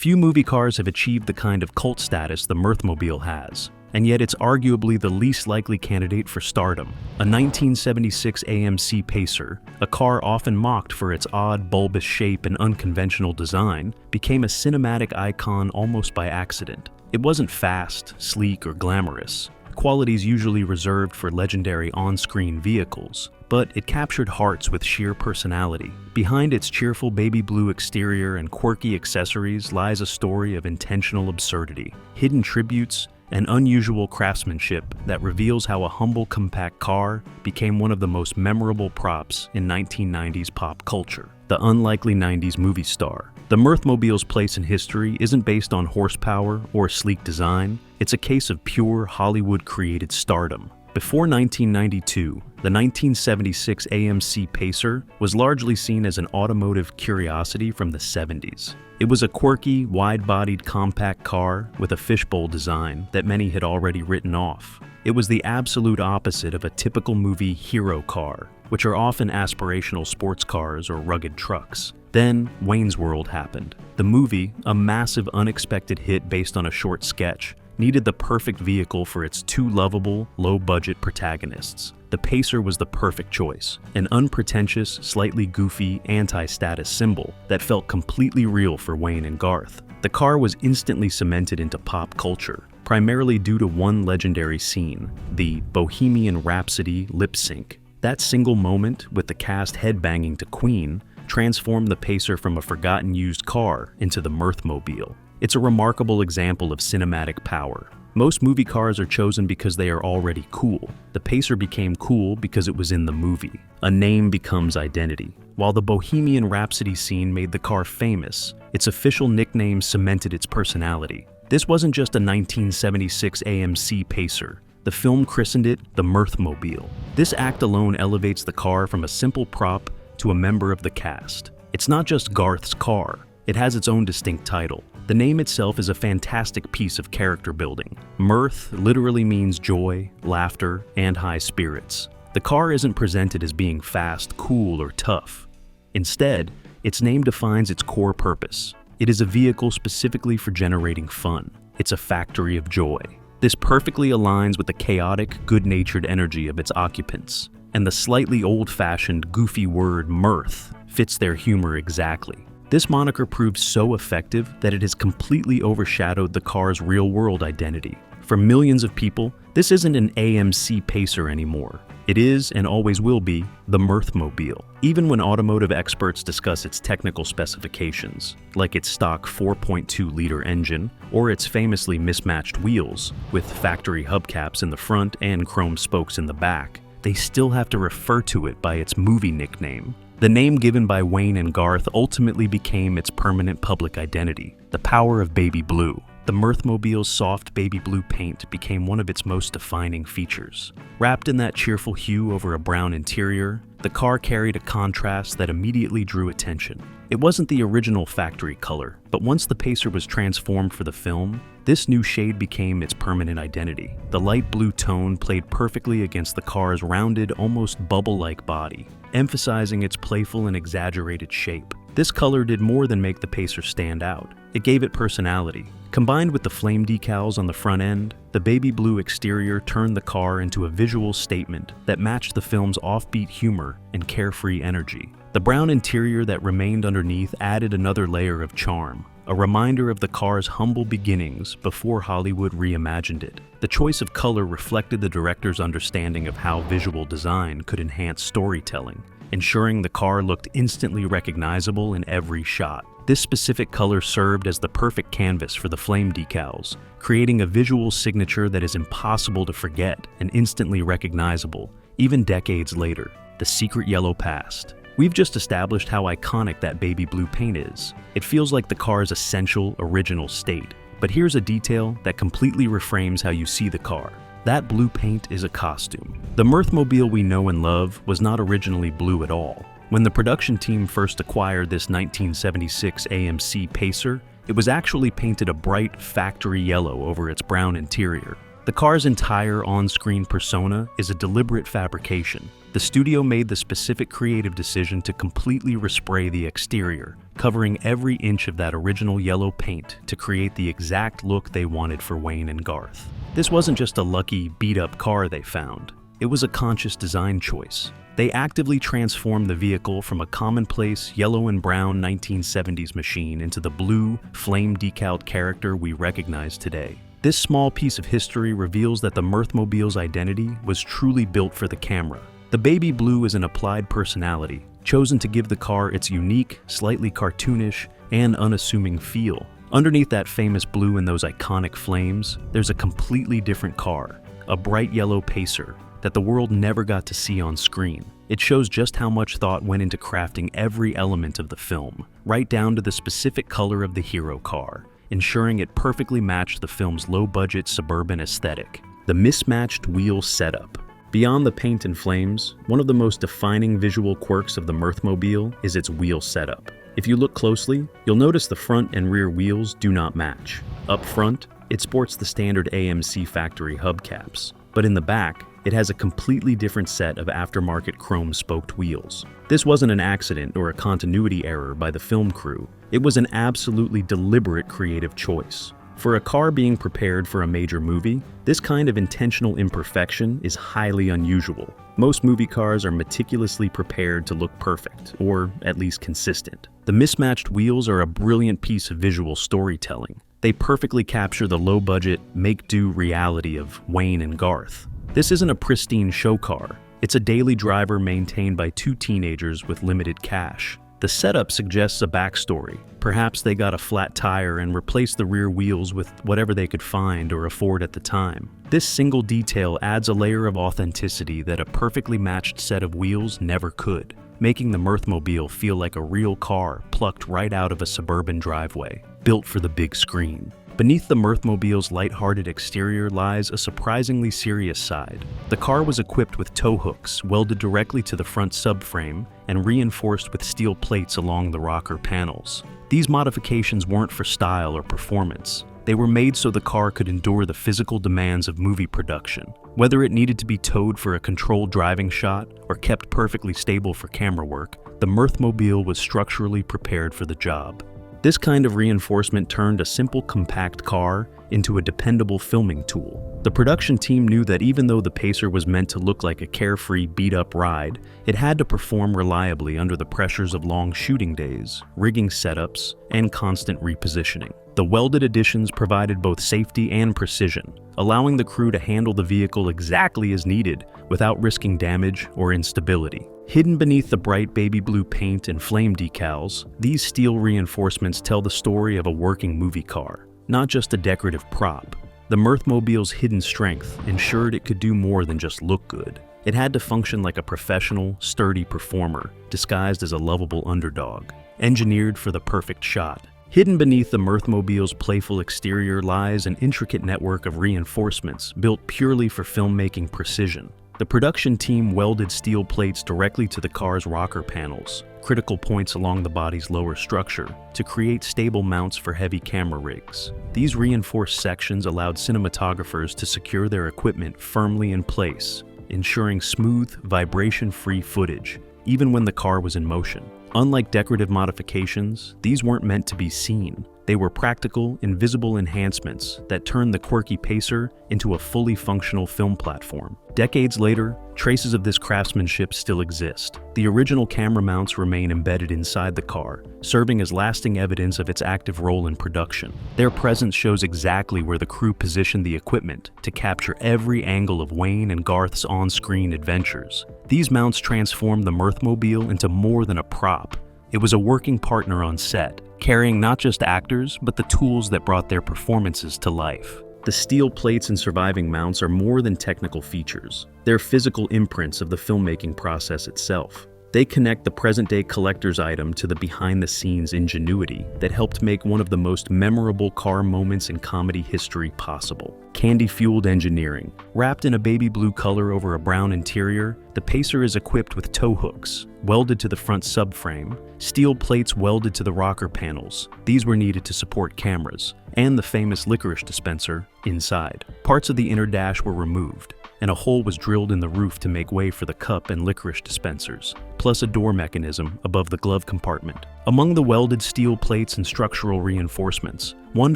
Few movie cars have achieved the kind of cult status the Mirthmobile has, and yet it's arguably the least likely candidate for stardom. A 1976 AMC Pacer, a car often mocked for its odd, bulbous shape and unconventional design, became a cinematic icon almost by accident. It wasn't fast, sleek, or glamorous, qualities usually reserved for legendary on-screen vehicles, but it captured hearts with sheer personality. Behind its cheerful baby blue exterior and quirky accessories lies a story of intentional absurdity, hidden tributes, and unusual craftsmanship that reveals how a humble compact car became one of the most memorable props in 1990s pop culture. The unlikely 90s movie star. The Mirthmobile's place in history isn't based on horsepower or sleek design, it's a case of pure Hollywood-created stardom. Before 1992, the 1976 AMC Pacer was largely seen as an automotive curiosity from the 70s. It was a quirky, wide-bodied compact car with a fishbowl design that many had already written off. It was the absolute opposite of a typical movie hero car, which are often aspirational sports cars or rugged trucks. Then, Wayne's World happened. The movie, a massive unexpected hit based on a short sketch, needed the perfect vehicle for its two lovable, low-budget protagonists. The Pacer was the perfect choice, an unpretentious, slightly goofy, anti-status symbol that felt completely real for Wayne and Garth. The car was instantly cemented into pop culture, primarily due to one legendary scene, the Bohemian Rhapsody lip sync. That single moment, with the cast headbanging to Queen, transformed the Pacer from a forgotten used car into the Mirthmobile. It's a remarkable example of cinematic power. Most movie cars are chosen because they are already cool. The Pacer became cool because it was in the movie. A name becomes identity. While the Bohemian Rhapsody scene made the car famous, its official nickname cemented its personality. This wasn't just a 1976 AMC Pacer. The film christened it the Mirthmobile. This act alone elevates the car from a simple prop to a member of the cast. It's not just Garth's car. It has its own distinct title. The name itself is a fantastic piece of character building. Mirth literally means joy, laughter, and high spirits. The car isn't presented as being fast, cool, or tough. Instead, its name defines its core purpose. It is a vehicle specifically for generating fun. It's a factory of joy. This perfectly aligns with the chaotic, good-natured energy of its occupants. And the slightly old-fashioned, goofy word mirth fits their humor exactly. This moniker proves so effective that it has completely overshadowed the car's real-world identity. For millions of people, this isn't an AMC Pacer anymore. It is, and always will be, the Mirthmobile. Even when automotive experts discuss its technical specifications, like its stock 4.2-liter engine or its famously mismatched wheels, with factory hubcaps in the front and chrome spokes in the back, they still have to refer to it by its movie nickname. The name given by Wayne and Garth ultimately became its permanent public identity, the power of baby blue. The Mirthmobile's soft baby blue paint became one of its most defining features. Wrapped in that cheerful hue over a brown interior, the car carried a contrast that immediately drew attention. It wasn't the original factory color, but once the Pacer was transformed for the film, this new shade became its permanent identity. The light blue tone played perfectly against the car's rounded, almost bubble-like body, emphasizing its playful and exaggerated shape. This color did more than make the Pacer stand out. It gave it personality. Combined with the flame decals on the front end, the baby blue exterior turned the car into a visual statement that matched the film's offbeat humor and carefree energy. The brown interior that remained underneath added another layer of charm, a reminder of the car's humble beginnings before Hollywood reimagined it. The choice of color reflected the director's understanding of how visual design could enhance storytelling, ensuring the car looked instantly recognizable in every shot. This specific color served as the perfect canvas for the flame decals, creating a visual signature that is impossible to forget and instantly recognizable, even decades later. The secret yellow past. We've just established how iconic that baby blue paint is. It feels like the car's essential, original state. But here's a detail that completely reframes how you see the car. That blue paint is a costume. The Mirthmobile we know and love was not originally blue at all. When the production team first acquired this 1976 AMC Pacer, it was actually painted a bright factory yellow over its brown interior. The car's entire on-screen persona is a deliberate fabrication. The studio made the specific creative decision to completely respray the exterior, covering every inch of that original yellow paint to create the exact look they wanted for Wayne and Garth. This wasn't just a lucky, beat-up car they found. It was a conscious design choice. They actively transformed the vehicle from a commonplace yellow and brown 1970s machine into the blue, flame-decaled character we recognize today. This small piece of history reveals that the Mirthmobile's identity was truly built for the camera. The baby blue is an applied personality, chosen to give the car its unique, slightly cartoonish, and unassuming feel. Underneath that famous blue and those iconic flames, there's a completely different car, a bright yellow Pacer, that the world never got to see on screen. It shows just how much thought went into crafting every element of the film, right down to the specific color of the hero car, ensuring it perfectly matched the film's low-budget suburban aesthetic. The mismatched wheel setup. Beyond the paint and flames, one of the most defining visual quirks of the Mirthmobile is its wheel setup. If you look closely, you'll notice the front and rear wheels do not match. Up front, it sports the standard AMC factory hubcaps, but in the back, it has a completely different set of aftermarket chrome-spoked wheels. This wasn't an accident or a continuity error by the film crew. It was an absolutely deliberate creative choice. For a car being prepared for a major movie, this kind of intentional imperfection is highly unusual. Most movie cars are meticulously prepared to look perfect, or at least consistent. The mismatched wheels are a brilliant piece of visual storytelling. They perfectly capture the low-budget, make-do reality of Wayne and Garth. This isn't a pristine show car. It's a daily driver maintained by two teenagers with limited cash. The setup suggests a backstory. Perhaps they got a flat tire and replaced the rear wheels with whatever they could find or afford at the time. This single detail adds a layer of authenticity that a perfectly matched set of wheels never could, making the Mirthmobile feel like a real car plucked right out of a suburban driveway, built for the big screen. Beneath the Mirthmobile's lighthearted exterior lies a surprisingly serious side. The car was equipped with tow hooks welded directly to the front subframe and reinforced with steel plates along the rocker panels. These modifications weren't for style or performance. They were made so the car could endure the physical demands of movie production. Whether it needed to be towed for a controlled driving shot or kept perfectly stable for camera work, the Mirthmobile was structurally prepared for the job. This kind of reinforcement turned a simple compact car into a dependable filming tool. The production team knew that even though the Pacer was meant to look like a carefree, beat-up ride, it had to perform reliably under the pressures of long shooting days, rigging setups, and constant repositioning. The welded additions provided both safety and precision, allowing the crew to handle the vehicle exactly as needed without risking damage or instability. Hidden beneath the bright baby blue paint and flame decals, these steel reinforcements tell the story of a working movie car, not just a decorative prop. The Mirthmobile's hidden strength ensured it could do more than just look good. It had to function like a professional, sturdy performer, disguised as a lovable underdog, engineered for the perfect shot. Hidden beneath the Mirthmobile's playful exterior lies an intricate network of reinforcements built purely for filmmaking precision. The production team welded steel plates directly to the car's rocker panels, critical points along the body's lower structure, to create stable mounts for heavy camera rigs. These reinforced sections allowed cinematographers to secure their equipment firmly in place, ensuring smooth, vibration-free footage, even when the car was in motion. Unlike decorative modifications, these weren't meant to be seen. They were practical, invisible enhancements that turned the quirky Pacer into a fully functional film platform. Decades later, traces of this craftsmanship still exist. The original camera mounts remain embedded inside the car, serving as lasting evidence of its active role in production. Their presence shows exactly where the crew positioned the equipment to capture every angle of Wayne and Garth's on-screen adventures. These mounts transformed the Mirthmobile into more than a prop. It was a working partner on set, carrying not just actors, but the tools that brought their performances to life. The steel plates and surviving mounts are more than technical features. They're physical imprints of the filmmaking process itself. They connect the present-day collector's item to the behind-the-scenes ingenuity that helped make one of the most memorable car moments in comedy history possible. Candy-fueled engineering. Wrapped in a baby blue color over a brown interior, the Pacer is equipped with tow hooks, welded to the front subframe, steel plates welded to the rocker panels. These were needed to support cameras, and the famous licorice dispenser inside. Parts of the inner dash were removed, and a hole was drilled in the roof to make way for the cup and licorice dispensers, plus a door mechanism above the glove compartment. Among the welded steel plates and structural reinforcements, one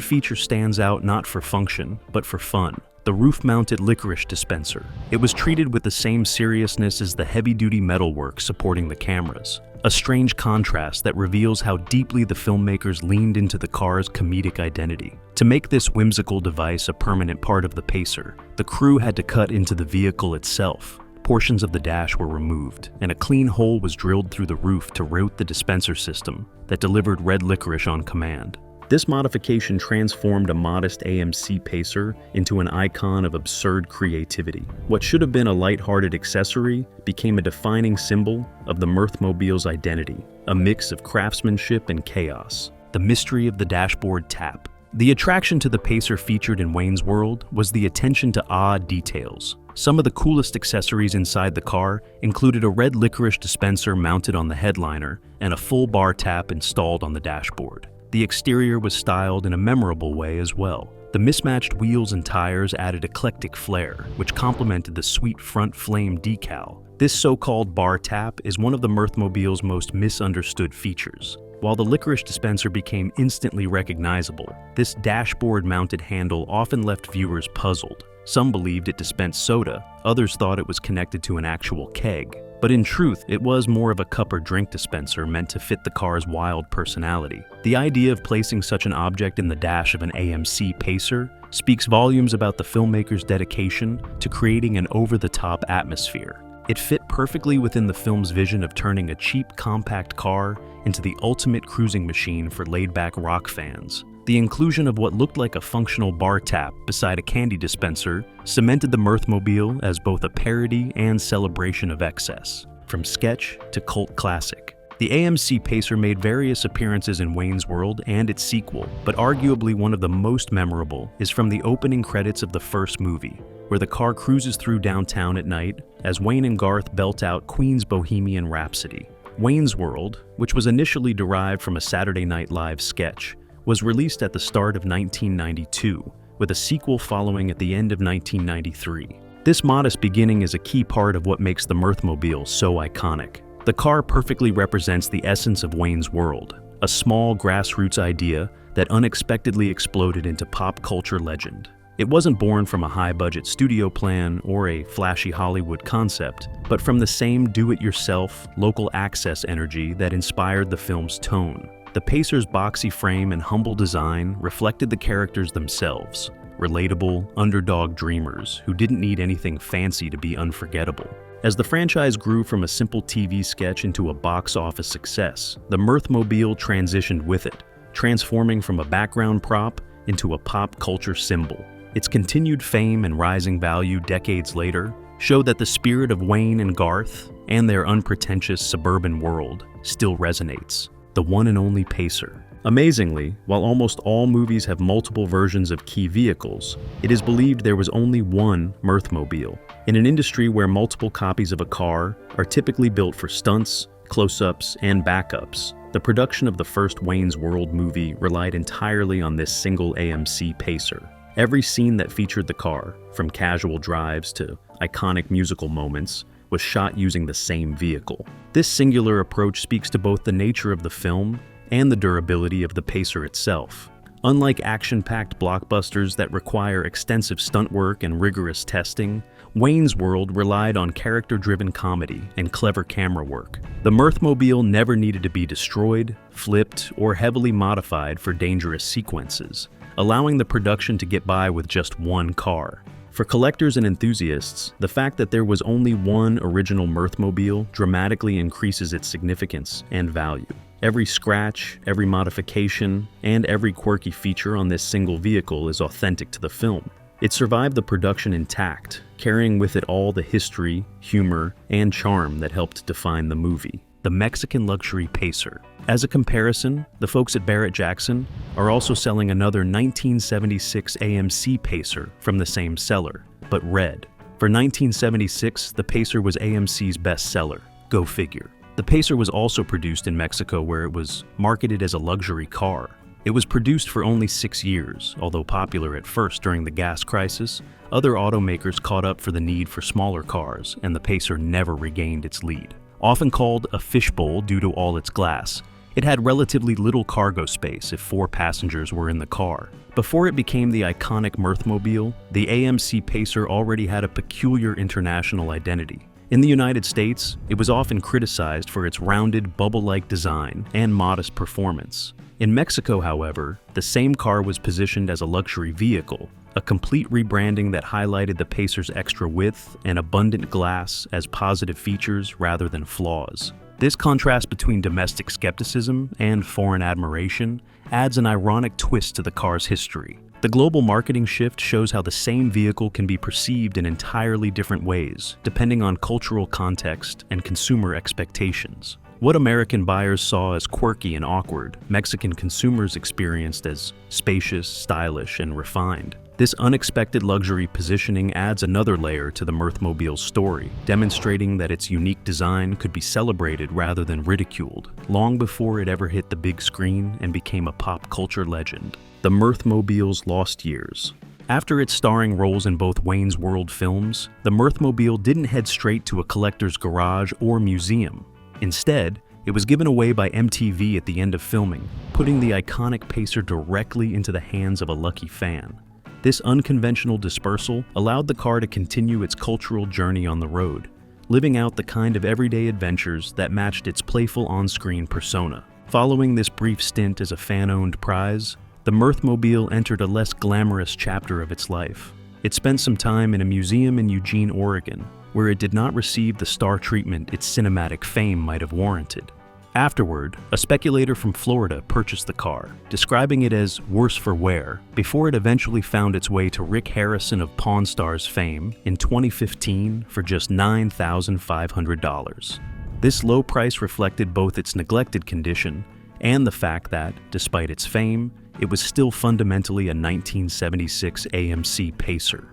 feature stands out not for function, but for fun: the roof-mounted licorice dispenser. It was treated with the same seriousness as the heavy-duty metalwork supporting the cameras, a strange contrast that reveals how deeply the filmmakers leaned into the car's comedic identity. To make this whimsical device a permanent part of the Pacer, the crew had to cut into the vehicle itself. Portions of the dash were removed, and a clean hole was drilled through the roof to route the dispenser system that delivered red licorice on command. This modification transformed a modest AMC Pacer into an icon of absurd creativity. What should have been a light-hearted accessory became a defining symbol of the Mirthmobile's identity, a mix of craftsmanship and chaos. The mystery of the dashboard tap. The attraction to the Pacer featured in Wayne's World was the attention to odd details. Some of the coolest accessories inside the car included a red licorice dispenser mounted on the headliner and a full bar tap installed on the dashboard. The exterior was styled in a memorable way as well. The mismatched wheels and tires added eclectic flair, which complemented the sweet front flame decal. This so-called bar tap is one of the Mirthmobile's most misunderstood features. While the licorice dispenser became instantly recognizable, this dashboard-mounted handle often left viewers puzzled. Some believed it dispensed soda, others thought it was connected to an actual keg. But in truth, it was more of a cup or drink dispenser meant to fit the car's wild personality. The idea of placing such an object in the dash of an AMC Pacer speaks volumes about the filmmaker's dedication to creating an over-the-top atmosphere. It fit perfectly within the film's vision of turning a cheap, compact car into the ultimate cruising machine for laid-back rock fans. The inclusion of what looked like a functional bar tap beside a candy dispenser cemented the Mirthmobile as both a parody and celebration of excess. From sketch to cult classic, the AMC Pacer made various appearances in Wayne's World and its sequel, but arguably one of the most memorable is from the opening credits of the first movie, where the car cruises through downtown at night as Wayne and Garth belt out Queen's Bohemian Rhapsody. Wayne's World, which was initially derived from a Saturday Night Live sketch, was released at the start of 1992, with a sequel following at the end of 1993. This modest beginning is a key part of what makes the Mirthmobile so iconic. The car perfectly represents the essence of Wayne's World, a small grassroots idea that unexpectedly exploded into pop culture legend. It wasn't born from a high-budget studio plan or a flashy Hollywood concept, but from the same do-it-yourself, local access energy that inspired the film's tone. The Pacer's boxy frame and humble design reflected the characters themselves, relatable, underdog dreamers who didn't need anything fancy to be unforgettable. As the franchise grew from a simple TV sketch into a box office success, the Mirthmobile transitioned with it, transforming from a background prop into a pop culture symbol. Its continued fame and rising value decades later show that the spirit of Wayne and Garth and their unpretentious suburban world still resonates. The one and only Pacer. Amazingly, while almost all movies have multiple versions of key vehicles, it is believed there was only one Mirthmobile. In an industry where multiple copies of a car are typically built for stunts, close-ups, and backups, the production of the first Wayne's World movie relied entirely on this single AMC Pacer. Every scene that featured the car, from casual drives to iconic musical moments, was shot using the same vehicle. This singular approach speaks to both the nature of the film and the durability of the Pacer itself. Unlike action-packed blockbusters that require extensive stunt work and rigorous testing, Wayne's World relied on character-driven comedy and clever camera work. The Mirthmobile never needed to be destroyed, flipped, or heavily modified for dangerous sequences, allowing the production to get by with just one car. For collectors and enthusiasts, the fact that there was only one original Mirthmobile dramatically increases its significance and value. Every scratch, every modification, and every quirky feature on this single vehicle is authentic to the film. It survived the production intact, carrying with it all the history, humor, and charm that helped define the movie. the Mexican luxury Pacer. As a comparison, the folks at Barrett-Jackson are also selling another 1976 AMC Pacer from the same seller, but red. For 1976, the Pacer was AMC's best seller. Go figure. The Pacer was also produced in Mexico, where it was marketed as a luxury car. It was produced for only 6 years, although popular at first during the gas crisis. Other automakers caught up for the need for smaller cars, and the Pacer never regained its lead. Often called a fishbowl due to all its glass, it had relatively little cargo space if 4 passengers were in the car. Before it became the iconic Mirthmobile, the AMC Pacer already had a peculiar international identity. In the United States, it was often criticized for its rounded, bubble-like design and modest performance. In Mexico, however, the same car was positioned as a luxury vehicle, a complete rebranding that highlighted the Pacer's extra width and abundant glass as positive features rather than flaws. This contrast between domestic skepticism and foreign admiration adds an ironic twist to the car's history. The global marketing shift shows how the same vehicle can be perceived in entirely different ways, depending on cultural context and consumer expectations. What American buyers saw as quirky and awkward, Mexican consumers experienced as spacious, stylish, and refined. This unexpected luxury positioning adds another layer to the Mirthmobile's story, demonstrating that its unique design could be celebrated rather than ridiculed, long before it ever hit the big screen and became a pop culture legend. The Mirthmobile's lost years. After its starring roles in both Wayne's World films, the Mirthmobile didn't head straight to a collector's garage or museum. Instead, it was given away by MTV at the end of filming, putting the iconic Pacer directly into the hands of a lucky fan. This unconventional dispersal allowed the car to continue its cultural journey on the road, living out the kind of everyday adventures that matched its playful on-screen persona. Following this brief stint as a fan-owned prize, the Mirthmobile entered a less glamorous chapter of its life. It spent some time in a museum in Eugene, Oregon, where it did not receive the star treatment its cinematic fame might have warranted. Afterward, a speculator from Florida purchased the car, describing it as worse for wear, before it eventually found its way to Rick Harrison of Pawn Stars fame in 2015 for just $9,500. This low price reflected both its neglected condition and the fact that, despite its fame, it was still fundamentally a 1976 AMC Pacer.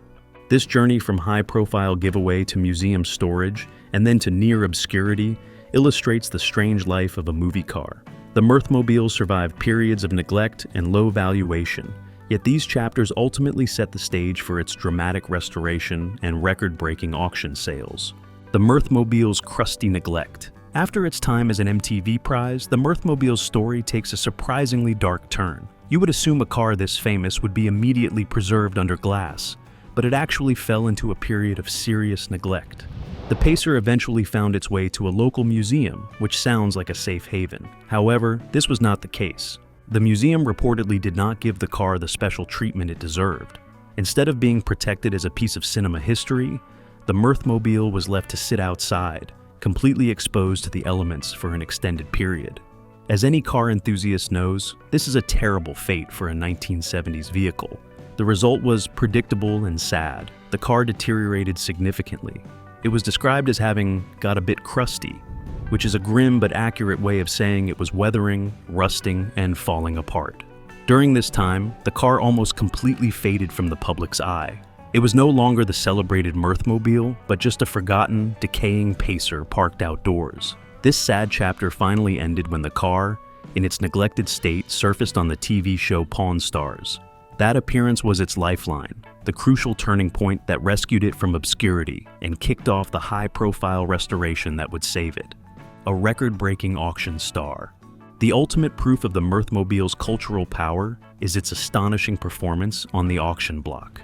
This journey from high-profile giveaway to museum storage and then to near obscurity illustrates the strange life of a movie car. The Mirthmobile survived periods of neglect and low valuation, yet these chapters ultimately set the stage for its dramatic restoration and record-breaking auction sales. The Mirthmobile's crusty neglect. After its time as an MTV prize, the Mirthmobile's story takes a surprisingly dark turn. You would assume a car this famous would be immediately preserved under glass, but it actually fell into a period of serious neglect. The Pacer eventually found its way to a local museum, which sounds like a safe haven. However, this was not the case. The museum reportedly did not give the car the special treatment it deserved. Instead of being protected as a piece of cinema history, the Mirthmobile was left to sit outside, completely exposed to the elements for an extended period. As any car enthusiast knows, this is a terrible fate for a 1970s vehicle. The result was predictable and sad. The car deteriorated significantly. It was described as having got a bit crusty, which is a grim but accurate way of saying it was weathering, rusting, and falling apart. During this time, the car almost completely faded from the public's eye. It was no longer the celebrated Mirthmobile, but just a forgotten, decaying Pacer parked outdoors. This sad chapter finally ended when the car, in its neglected state, surfaced on the TV show Pawn Stars. That appearance was its lifeline, the crucial turning point that rescued it from obscurity and kicked off the high-profile restoration that would save it. A record-breaking auction star. The ultimate proof of the Mirthmobile's cultural power is its astonishing performance on the auction block.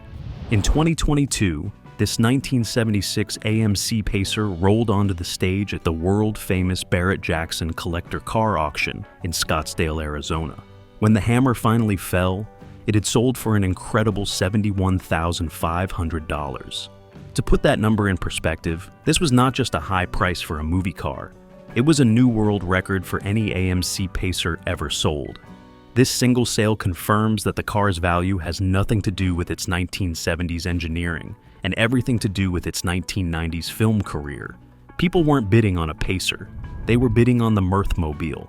In 2022, this 1976 AMC Pacer rolled onto the stage at the world-famous Barrett-Jackson collector car auction in Scottsdale, Arizona. When the hammer finally fell, it had sold for an incredible $71,500. To put that number in perspective, this was not just a high price for a movie car. It was a new world record for any AMC Pacer ever sold. This single sale confirms that the car's value has nothing to do with its 1970s engineering and everything to do with its 1990s film career. People weren't bidding on a Pacer. They were bidding on the Mirthmobile.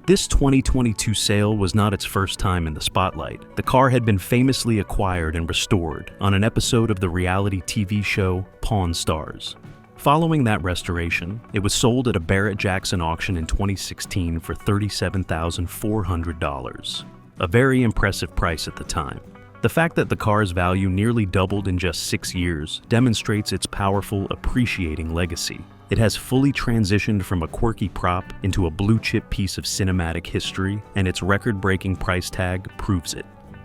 This 2022 sale was not its first time in the spotlight. The car had been famously acquired and restored on an episode of the reality TV show Pawn Stars. Following that restoration, it was sold at a Barrett-Jackson auction in 2016 for $37,400, a very impressive price at the time. The fact that the car's value nearly doubled in just 6 years demonstrates its powerful, appreciating legacy. It has fully transitioned from a quirky prop into a blue-chip piece of cinematic history, and its record-breaking price tag proves it.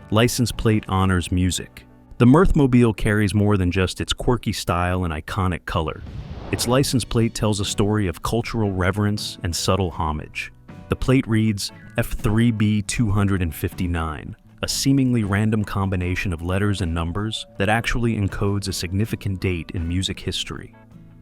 License plate honors music. The Mirthmobile carries more than just its quirky style and iconic color. Its license plate tells a story of cultural reverence and subtle homage. The plate reads F3B259, a seemingly random combination of letters and numbers that actually encodes a significant date in music history.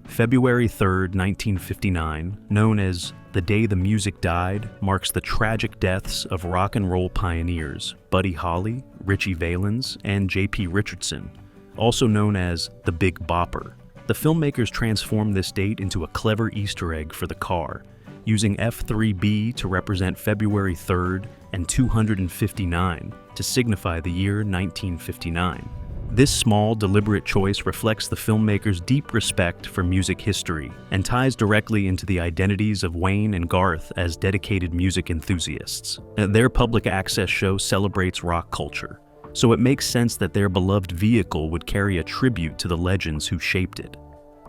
February 3, 1959, known as the day the music died, marks the tragic deaths of rock and roll pioneers Buddy Holly, Richie Valens, and J.P. Richardson, also known as the Big Bopper. The filmmakers transformed this date into a clever Easter egg for the car, using F3B to represent February 3rd and 259 to signify the year 1959. This small, deliberate choice reflects the filmmakers' deep respect for music history and ties directly into the identities of Wayne and Garth as dedicated music enthusiasts. Their public access show celebrates rock culture, so it makes sense that their beloved vehicle would carry a tribute to the legends who shaped it.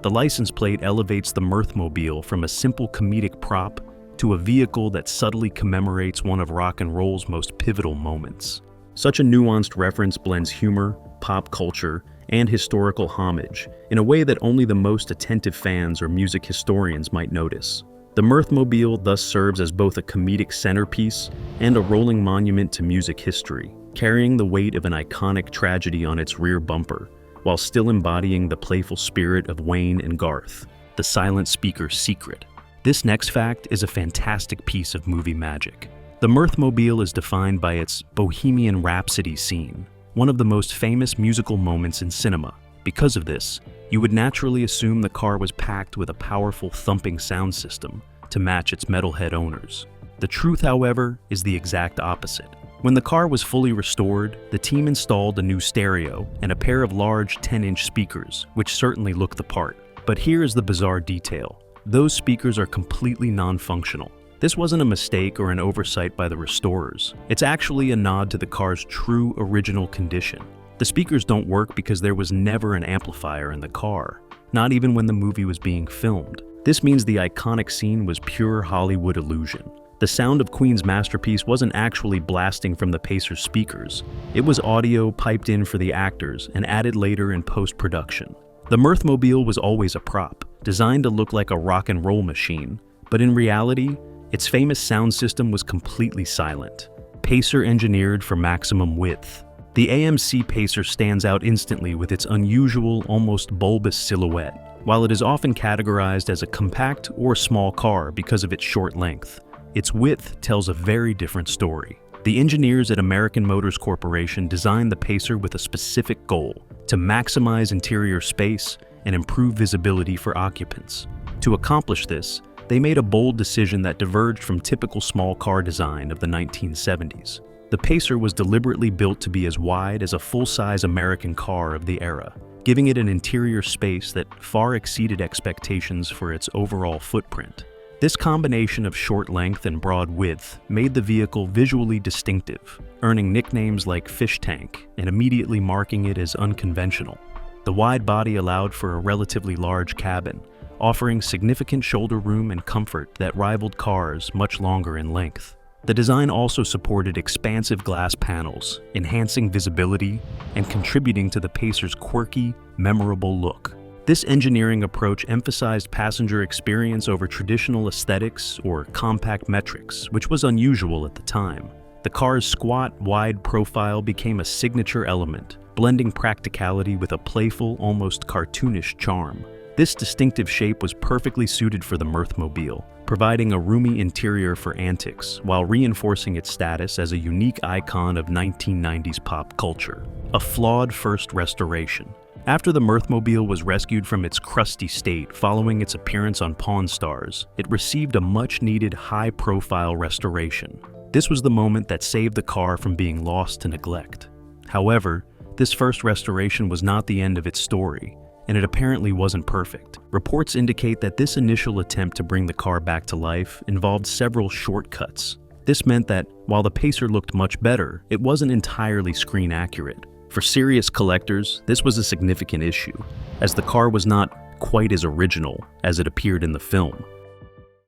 The license plate elevates the Mirthmobile from a simple comedic prop to a vehicle that subtly commemorates one of rock and roll's most pivotal moments. Such a nuanced reference blends humor, pop culture, and historical homage in a way that only the most attentive fans or music historians might notice. The Mirthmobile thus serves as both a comedic centerpiece and a rolling monument to music history, carrying the weight of an iconic tragedy on its rear bumper, while still embodying the playful spirit of Wayne and Garth, the silent speaker's secret. This next fact is a fantastic piece of movie magic. The Mirthmobile is defined by its Bohemian Rhapsody scene, one of the most famous musical moments in cinema. Because of this, you would naturally assume the car was packed with a powerful thumping sound system to match its metalhead owners. The truth, however, is the exact opposite. When the car was fully restored, the team installed a new stereo and a pair of large 10-inch speakers, which certainly look the part. But here is the bizarre detail. Those speakers are completely non-functional. This wasn't a mistake or an oversight by the restorers. It's actually a nod to the car's true original condition. The speakers don't work because there was never an amplifier in the car, not even when the movie was being filmed. This means the iconic scene was pure Hollywood illusion. The sound of Queen's masterpiece wasn't actually blasting from the Pacer's speakers. It was audio piped in for the actors and added later in post-production. The Mirthmobile was always a prop, designed to look like a rock and roll machine, but in reality, its famous sound system was completely silent. Pacer engineered for maximum width. The AMC Pacer stands out instantly with its unusual, almost bulbous silhouette. While it is often categorized as a compact or small car because of its short length, its width tells a very different story. The engineers at American Motors Corporation designed the Pacer with a specific goal: to maximize interior space and improve visibility for occupants. To accomplish this, they made a bold decision that diverged from typical small car design of the 1970s. The Pacer was deliberately built to be as wide as a full-size American car of the era, giving it an interior space that far exceeded expectations for its overall footprint. This combination of short length and broad width made the vehicle visually distinctive, earning nicknames like Fish Tank and immediately marking it as unconventional. The wide body allowed for a relatively large cabin, offering significant shoulder room and comfort that rivaled cars much longer in length. The design also supported expansive glass panels, enhancing visibility and contributing to the Pacer's quirky, memorable look. This engineering approach emphasized passenger experience over traditional aesthetics or compact metrics, which was unusual at the time. The car's squat, wide profile became a signature element, blending practicality with a playful, almost cartoonish charm. This distinctive shape was perfectly suited for the Mirthmobile, providing a roomy interior for antics while reinforcing its status as a unique icon of 1990s pop culture. A flawed first restoration. After the Mirthmobile was rescued from its crusty state following its appearance on Pawn Stars, it received a much-needed high-profile restoration. This was the moment that saved the car from being lost to neglect. However, this first restoration was not the end of its story, and it apparently wasn't perfect. Reports indicate that this initial attempt to bring the car back to life involved several shortcuts. This meant that, while the Pacer looked much better, it wasn't entirely screen accurate. For serious collectors, this was a significant issue, as the car was not quite as original as it appeared in the film.